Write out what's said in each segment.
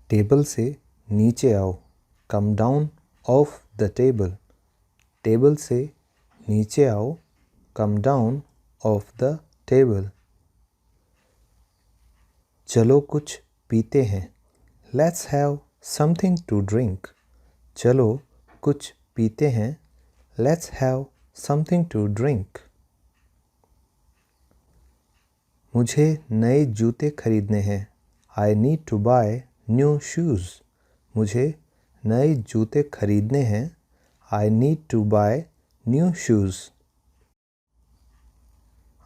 Table से नीचे आओ, come down off the table. Table से नीचे आओ, come down off the table. चलो कुछ पीते हैं, let's have something to drink. चलो कुछ पीते हैं, let's have something to drink. मुझे नए जूते खरीदने हैं, I need to buy new shoes. मुझे नए जूते खरीदने हैं, I need to buy new shoes.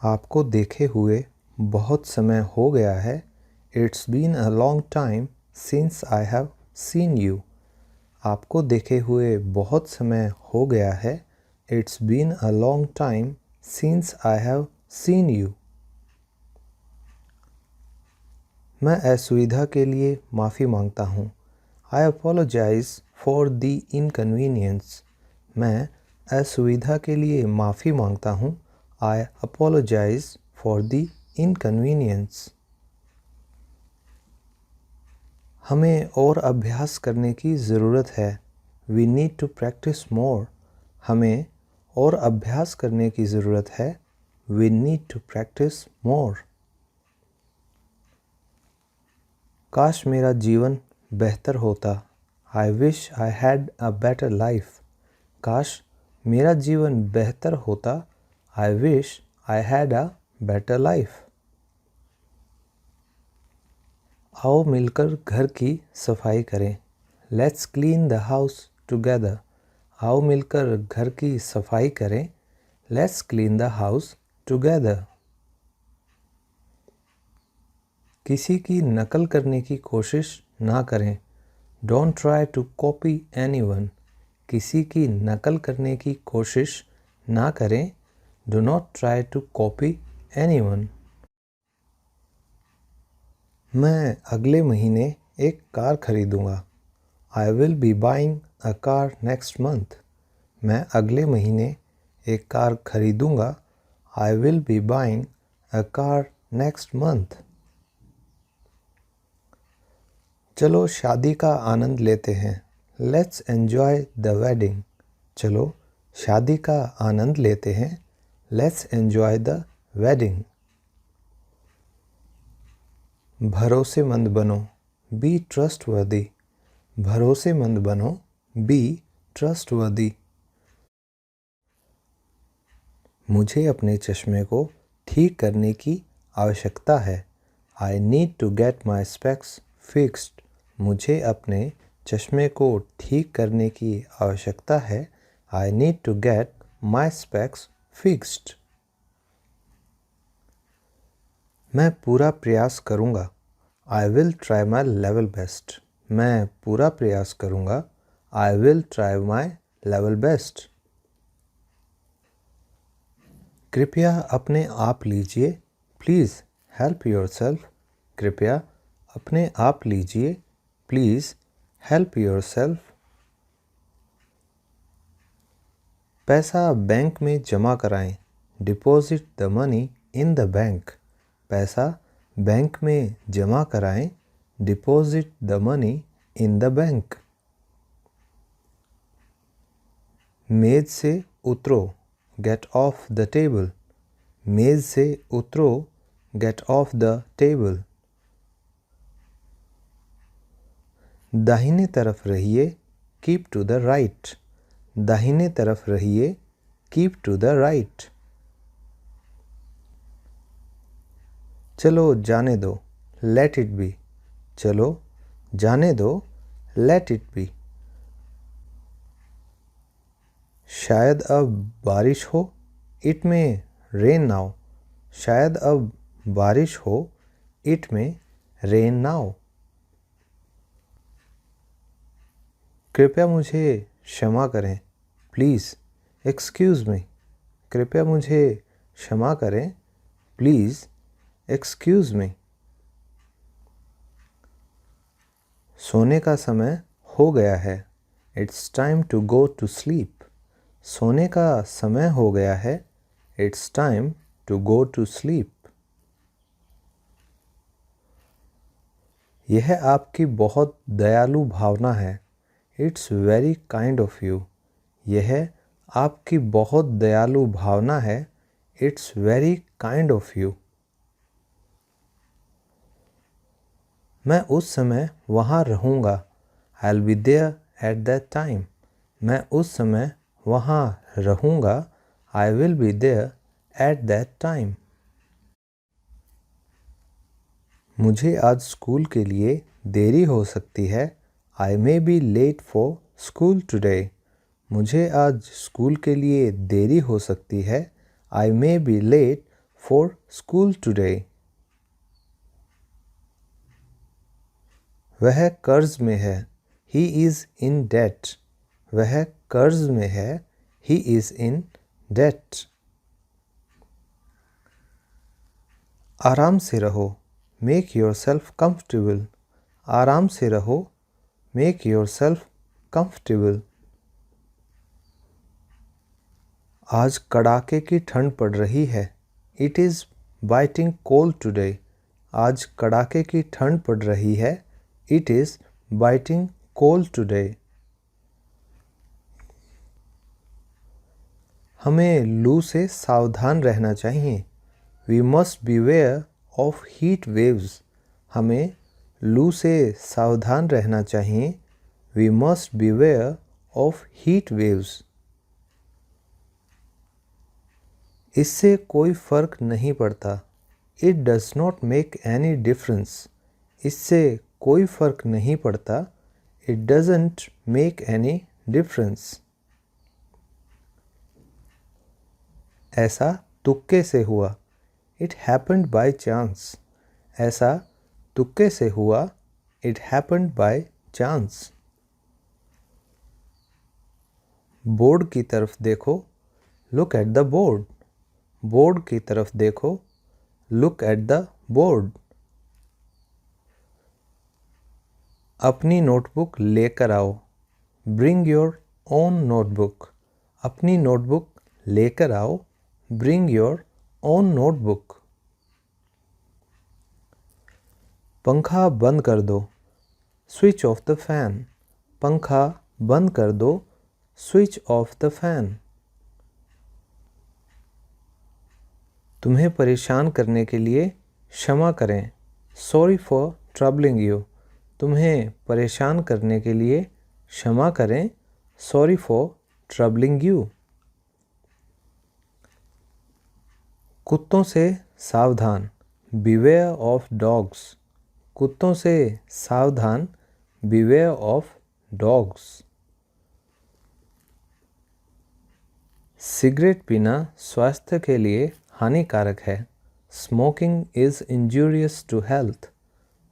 आपको देखे हुए बहुत समय हो गया है, it's been a long time since I have seen you. आपको देखे हुए बहुत समय हो गया है, it's been a long time since I have seen you. मैं असुविधा के लिए माफ़ी मांगता हूँ, I apologise for the inconvenience. मैं असुविधा के लिए माफ़ी मांगता हूँ, I apologise for the inconvenience. हमें और अभ्यास करने की ज़रूरत है, we need to practise more. हमें और अभ्यास करने की ज़रूरत है, we need to practise more. काश मेरा जीवन बेहतर होता, I wish I had a better life. काश मेरा जीवन बेहतर होता, I wish I had a better life. आओ मिलकर घर की सफाई करें, let's clean the house together. आओ मिलकर घर की सफाई करें, let's clean the house together. किसी की नकल करने की कोशिश ना करें, don't try to copy anyone. किसी की नकल करने की कोशिश ना करें, do not try to copy anyone. मैं अगले महीने एक कार खरीदूंगा, I will be buying a car next month. मैं अगले महीने एक कार खरीदूंगा, I will be buying a car next month. चलो शादी का आनंद लेते हैं, लेट्स एन्जॉय द वेडिंग। चलो शादी का आनंद लेते हैं, लेट्स एन्जॉय द वेडिंग। भरोसेमंद बनो, बी ट्रस्टवर्दी। भरोसेमंद बनो, बी ट्रस्टवर्दी। मुझे अपने चश्मे को ठीक करने की आवश्यकता है, I need to get my specs fixed. मुझे अपने चश्मे को ठीक करने की आवश्यकता है, I need to get my specs fixed. मैं पूरा प्रयास करूँगा, I will try my level best. मैं पूरा प्रयास करूँगा, I will try my level best. कृपया अपने आप लीजिए, प्लीज़ हेल्प योरसेल्फ। कृपया अपने आप लीजिए, प्लीज़ हेल्प योरसेल्फ। पैसा बैंक में जमा कराएं, deposit the money in the bank. पैसा बैंक में जमा कराएं, deposit the money in the bank. मेज से उतरो, गेट ऑफ द टेबल। मेज से उतरो, गेट ऑफ द टेबल। दाहिने तरफ रहिए, कीप टू द राइट। दाहिने तरफ रहिए, कीप टू द राइट। चलो जाने दो, लेट इट बी। चलो जाने दो, लेट इट बी। शायद अब बारिश हो, इट में रेन नाउ। शायद अब बारिश हो, इट में रेन नाउ। कृपया मुझे क्षमा करें, प्लीज़ एक्सक्यूज़ मी। कृपया मुझे क्षमा करें, प्लीज़ एक्सक्यूज़ मी। सोने का समय हो गया है, it's time to go to sleep. सोने का समय हो गया है, it's time to go to sleep. यह आपकी बहुत दयालु भावना है। It's very kind of you. यह आपकी बहुत दयालु भावना है। It's very kind of you. मैं उस समय वहाँ रहूँगा। I'll be there at that time. मैं उस समय वहाँ रहूँगा। I will be there at that time. मुझे आज स्कूल के लिए देरी हो सकती है। I may be late for school today. मुझे आज स्कूल के लिए देरी हो सकती है। I may be late for school today. वह कर्ज में है। He is in debt. वह कर्ज में है। He is in debt. आराम से रहो। Make yourself comfortable. आराम से रहो। Make yourself comfortable. आज कड़ाके की ठंड पड़ रही है। It is biting cold today. आज कड़ाके की ठंड पड़ रही है। It is biting cold today. हमें लू से सावधान रहना चाहिए। We must beware of heat waves. हमें लू से सावधान रहना चाहिए। We must beware of heat waves. इससे कोई फ़र्क नहीं पड़ता। It does not make any difference. इससे कोई फ़र्क नहीं पड़ता। It doesn't make any difference. ऐसा तुक्के से हुआ। It happened by chance. ऐसा तुक्के से हुआ। It happened by chance. Board की तरफ देखो। Look at the board. Board की तरफ देखो। Look at the board. अपनी नोटबुक लेकर आओ। Bring your own notebook. अपनी नोटबुक लेकर आओ। Bring your own notebook. पंखा बंद कर दो। Switch off the fan. पंखा बंद कर दो। Switch off the fan. तुम्हें परेशान करने के लिए क्षमा करें। Sorry for troubling you. तुम्हें परेशान करने के लिए क्षमा करें। Sorry for troubling you. कुत्तों से सावधान। Beware of dogs. कुत्तों से सावधान। Beware of dogs. सिगरेट पीना स्वास्थ्य के लिए हानिकारक है। Smoking is injurious to health.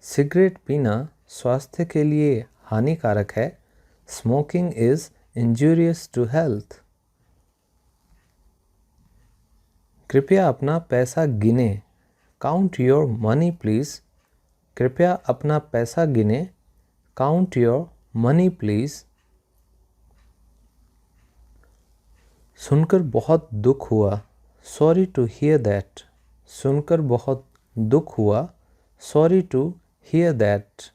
Cigarette पीना स्वास्थ्य के लिए हानिकारक है। Smoking is injurious to health. कृपया अपना पैसा गिने। Count your money please. कृपया अपना पैसा गिने। Count your money please. सुनकर बहुत दुख हुआ। Sorry to hear that. सुनकर बहुत दुख हुआ। Sorry to hear that.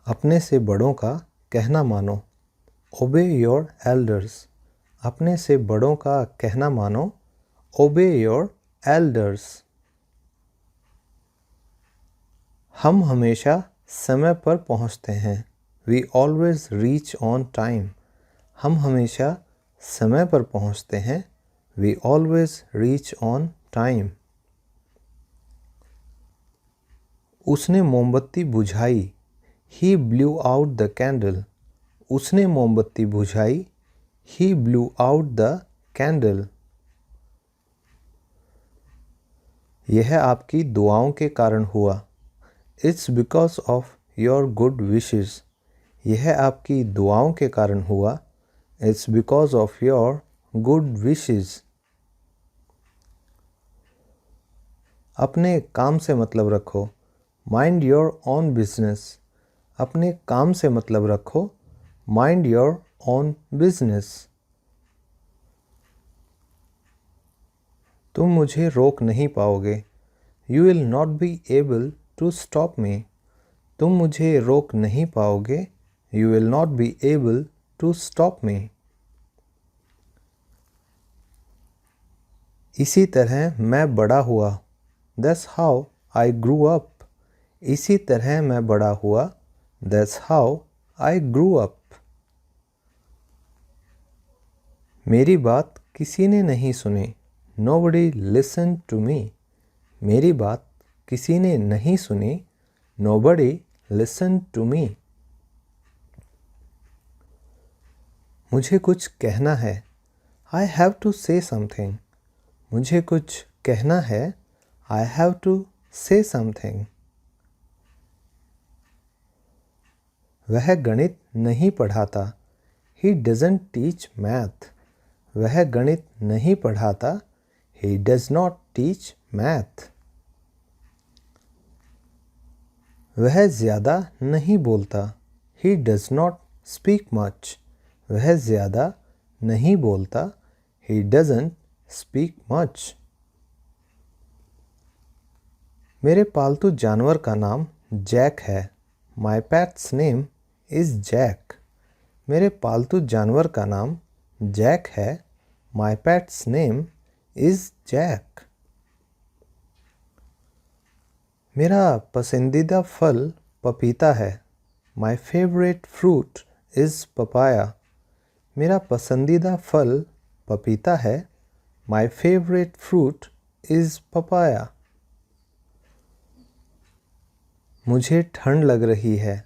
अपने से बड़ों का कहना मानो। Obey your elders. अपने से बड़ों का कहना मानो। Obey your elders. हम हमेशा समय पर पहुंचते हैं। We always reach on time. हम हमेशा समय पर पहुंचते हैं। We always reach on time. उसने मोमबत्ती बुझाई। He blew out the candle. उसने मोमबत्ती बुझाई। He blew out the candle. यह आपकी दुआओं के कारण हुआ। It's because of your good wishes. यह आपकी दुआओं के कारण हुआ। It's because of your good wishes. अपने काम से मतलब रखो। Mind your own business. अपने काम से मतलब रखो। Mind your own business. तुम मुझे रोक नहीं पाओगे। You will not be able to stop me. तुम मुझे रोक नहीं पाओगे. You will not be able to stop me. इसी तरह मैं बड़ा हुआ. That's how I grew up. इसी तरह मैं बड़ा हुआ. That's how I grew up. मेरी बात किसी ने नहीं सुनी. Nobody listened to me. मेरी बात किसी ने नहीं सुनी. Nobody listened to me. मुझे कुछ कहना है. I have to say something. मुझे कुछ कहना है. I have to say something. वह गणित नहीं पढ़ाता. He doesn't teach math. वह गणित नहीं पढ़ाता. He does not teach math. वह ज़्यादा नहीं बोलता. He does not speak much. वह ज़्यादा नहीं बोलता. He doesn't speak much. मेरे पालतू जानवर का नाम जैक है. My pet's name is Jack. मेरे पालतू जानवर का नाम जैक है. My pet's name is Jack. मेरा पसंदीदा फल पपीता है. My favorite fruit is papaya. मेरा पसंदीदा फल पपीता है. My favorite fruit is papaya. मुझे ठंड लग रही है.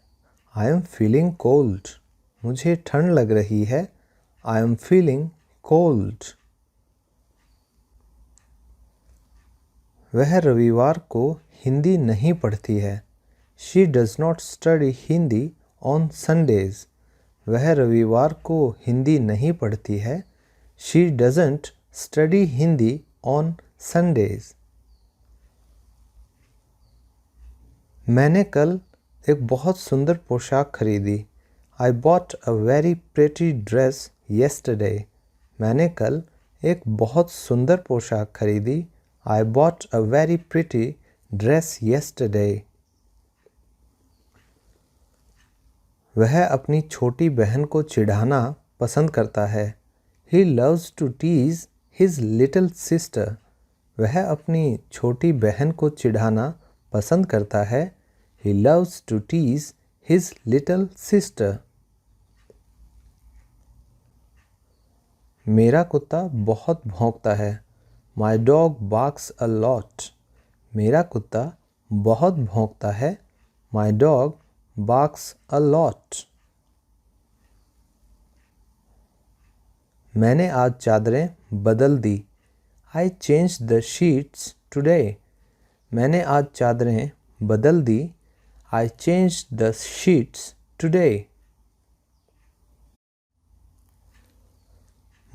I am feeling cold. मुझे ठंड लग रही है. I am feeling cold. वह रविवार को हिंदी नहीं पढ़ती है. She does not study Hindi on Sundays. वह रविवार को हिंदी नहीं पढ़ती है. She doesn't study Hindi on Sundays. मैंने कल एक बहुत सुंदर पोशाक खरीदी. I bought a very pretty dress yesterday. मैंने कल एक बहुत सुंदर पोशाक खरीदी. I bought a very pretty dress yesterday. वह अपनी छोटी बहन को चिढ़ाना पसंद करता है. He loves to tease his little sister. वह अपनी छोटी बहन को चिढ़ाना पसंद करता है. He loves to tease his little sister. मेरा कुत्ता बहुत भौंकता है. My dog barks a lot. मेरा कुत्ता बहुत भौंकता है. My dog barks a lot. मैंने आज चादरें बदल दी. I changed the sheets today. मैंने आज चादरें बदल दी. I changed the sheets today.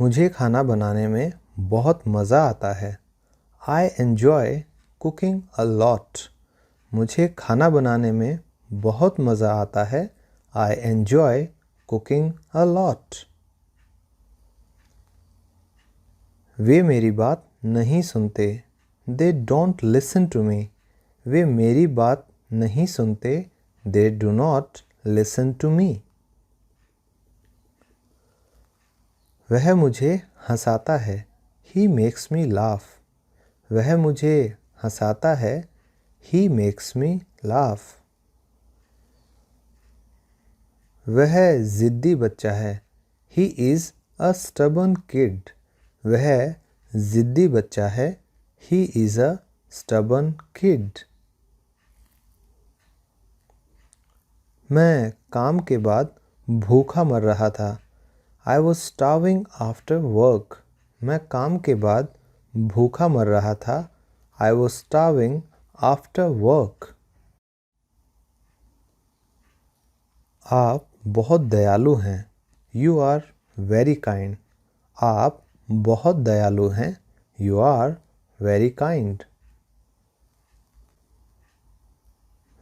मुझे खाना बनाने में बहुत मज़ा आता है. I enjoy cooking a lot. मुझे खाना बनाने में बहुत मज़ा आता है. I enjoy cooking a lot. वे मेरी बात नहीं सुनते. They don't listen to me. वे मेरी बात नहीं सुनते. They do not listen to me. वह मुझे हंसाता है. He makes me laugh. वह मुझे हंसाता है. He makes me laugh. वह ज़िद्दी बच्चा है. He is a stubborn kid. वह ज़िद्दी बच्चा है. He is a stubborn kid. मैं काम के बाद भूखा मर रहा था. I was starving after work. मैं काम के बाद भूखा मर रहा था. I was starving after work. आप बहुत दयालु हैं. You are very kind. आप बहुत दयालु हैं. You are very kind.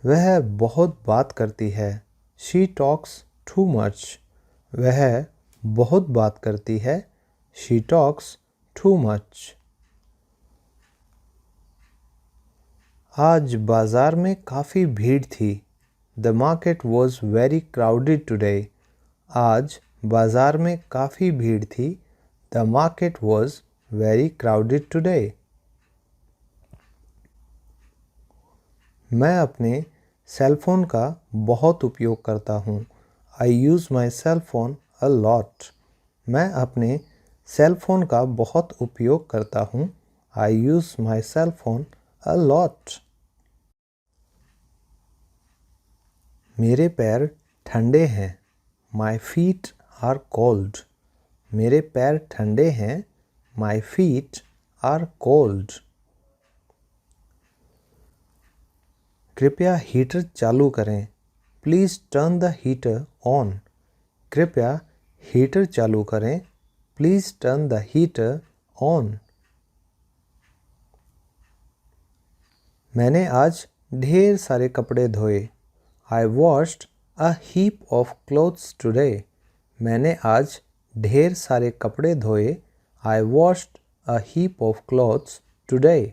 वह बहुत बात करती है. She talks too much. वह बहुत बात करती है. She talks too much. आज बाज़ार में काफ़ी भीड़ थी। The market was very crowded today. आज बाज़ार में काफ़ी भीड़ थी। The market was very crowded today. मैं अपने सेल फोन का बहुत उपयोग करता हूँ। I use my cell phone a lot. मैं अपने सेल फोन का बहुत उपयोग करता हूँ। I use my cell phone a lot. मेरे पैर ठंडे हैं। My feet are cold. मेरे पैर ठंडे हैं। My feet are cold. कृपया हीटर चालू करें। Please turn the heater on. कृपया हीटर चालू करें। Please turn the heater on. मैंने आज ढेर सारे कपड़े धोए। I washed a heap of clothes today. मैंने आज ढेर सारे कपड़े धोए। I washed a heap of clothes today.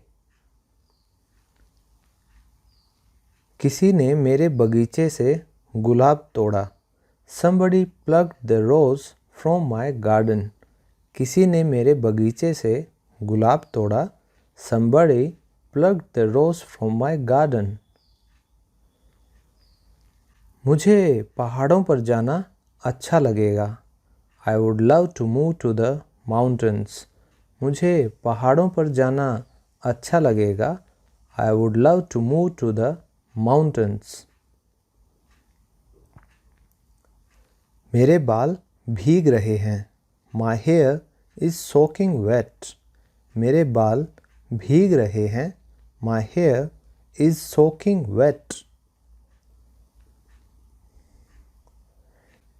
किसी ने मेरे बगीचे से गुलाब तोड़ा। Somebody plucked the rose from my garden. किसी ने मेरे बगीचे से गुलाब तोड़ा। Somebody plucked the rose from my garden. मुझे पहाड़ों पर जाना अच्छा लगेगा। I would love to move to the mountains. मुझे पहाड़ों पर जाना अच्छा लगेगा। I would love to move to the mountains. मेरे बाल भीग रहे हैं। My hair is soaking wet. मेरे बाल भीग रहे हैं। My hair is soaking wet.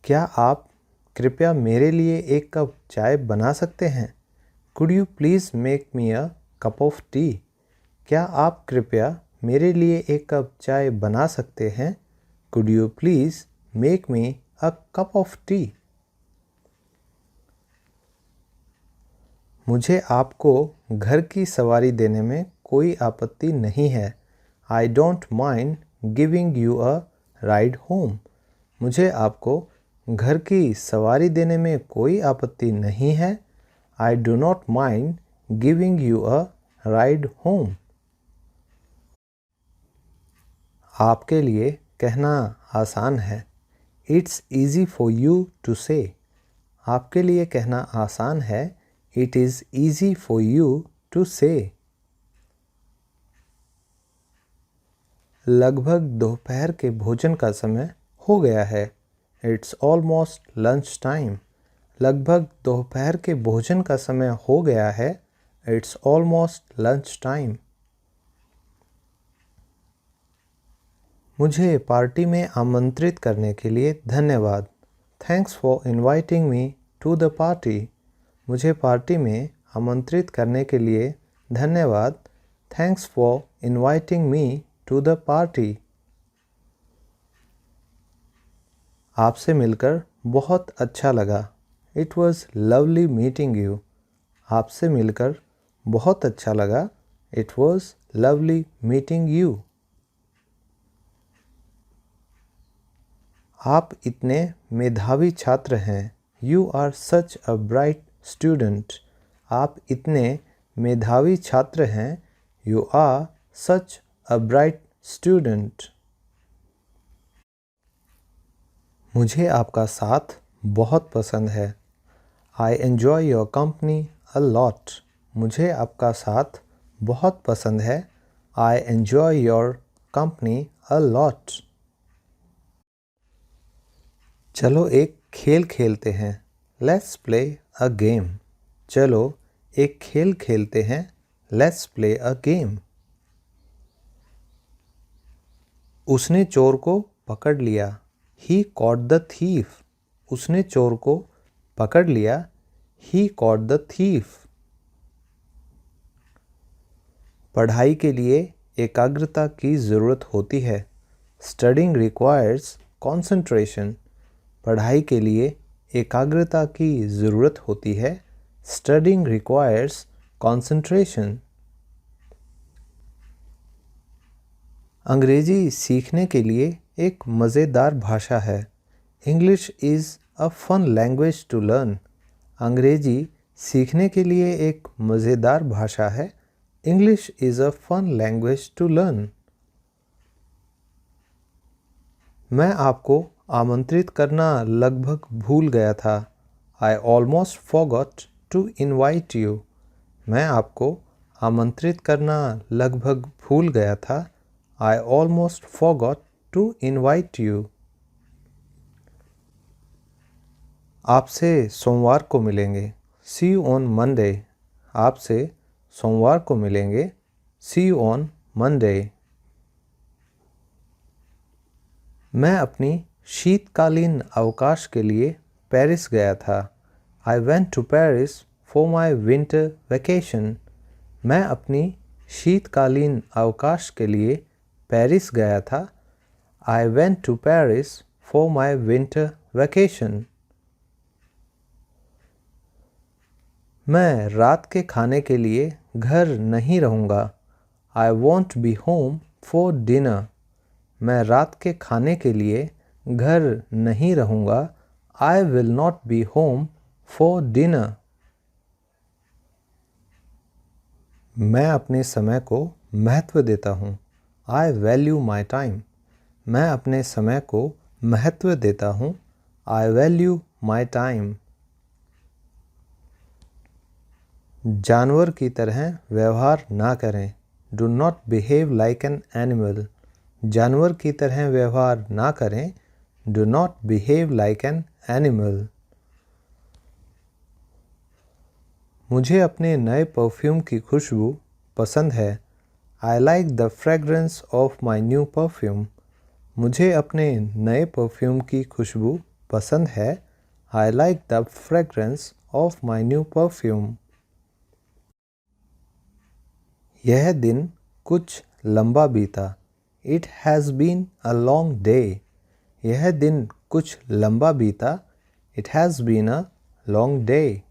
क्या आप कृपया मेरे लिए एक कप चाय बना सकते हैं? Could you please make me a cup of tea? क्या आप कृपया मेरे लिए एक कप चाय बना सकते हैं? Could you please make me a cup of tea? मुझे आपको घर की सवारी देने में कोई आपत्ति नहीं है। I don't mind giving you a ride home. मुझे आपको घर की सवारी देने में कोई आपत्ति नहीं है। I do not mind giving you a ride home. आपके लिए कहना आसान है। It's easy for you to say. आपके लिए कहना आसान है। It is easy for you to say. लगभग दोपहर के भोजन का समय हो गया है। It's almost lunch time. लगभग दोपहर के भोजन का समय हो गया है। It's almost lunch time. मुझे पार्टी में आमंत्रित करने के लिए धन्यवाद। Thanks for inviting me to the party. मुझे पार्टी में आमंत्रित करने के लिए धन्यवाद। Thanks for inviting me to the party. आपसे मिलकर बहुत अच्छा लगा। It was lovely meeting you. आपसे मिलकर बहुत अच्छा लगा। It was lovely meeting you. आप इतने मेधावी छात्र हैं। You are such a bright student. आप इतने मेधावी छात्र हैं। You are such a bright student. मुझे आपका साथ बहुत पसंद है। I enjoy your company a lot. मुझे आपका साथ बहुत पसंद है। I enjoy your company a lot. चलो एक खेल खेलते हैं। Let's play a game. चलो एक खेल खेलते हैं। Let's play a game. उसने चोर को पकड़ लिया। He caught the thief. उसने चोर को पकड़ लिया। He caught the thief. पढ़ाई के लिए एकाग्रता की ज़रूरत होती है। Studying requires concentration. पढ़ाई के लिए एकाग्रता की ज़रूरत होती है। Studying requires concentration. अंग्रेजी सीखने के लिए एक मज़ेदार भाषा है। English is a fun language to learn. अंग्रेजी सीखने के लिए एक मज़ेदार भाषा है। English is a fun language to learn. मैं आपको आमंत्रित करना लगभग भूल गया था। I almost forgot to invite you. मैं आपको आमंत्रित करना लगभग भूल गया था। I almost forgot to invite you. आपसे सोमवार को मिलेंगे। See you on Monday. आपसे सोमवार को मिलेंगे। See you on Monday. मैं अपनी शीतकालीन अवकाश के लिए पेरिस गया था। I went to Paris for my winter vacation. मैं अपनी शीतकालीन अवकाश के लिए पेरिस गया था। I went to Paris for my winter vacation. मैं रात के खाने के लिए घर नहीं रहूँगा। I won't be home for dinner. मैं रात के खाने के लिए घर नहीं रहूँगा। I will not be home for dinner. मैं अपने समय को महत्व देता हूँ। I value my time. मैं अपने समय को महत्व देता हूँ। I value my time. जानवर की तरह व्यवहार ना करें। Do not behave like an animal. जानवर की तरह व्यवहार ना करें। Do not behave like an animal. मुझे अपने नए परफ्यूम की खुशबू पसंद है। I like the fragrance of my new perfume. मुझे अपने नए परफ्यूम की खुशबू पसंद है। I like the fragrance of my new perfume. यह दिन कुछ लंबा बीता। It has been a long day. यह दिन कुछ लंबा बीता। It has been a long day.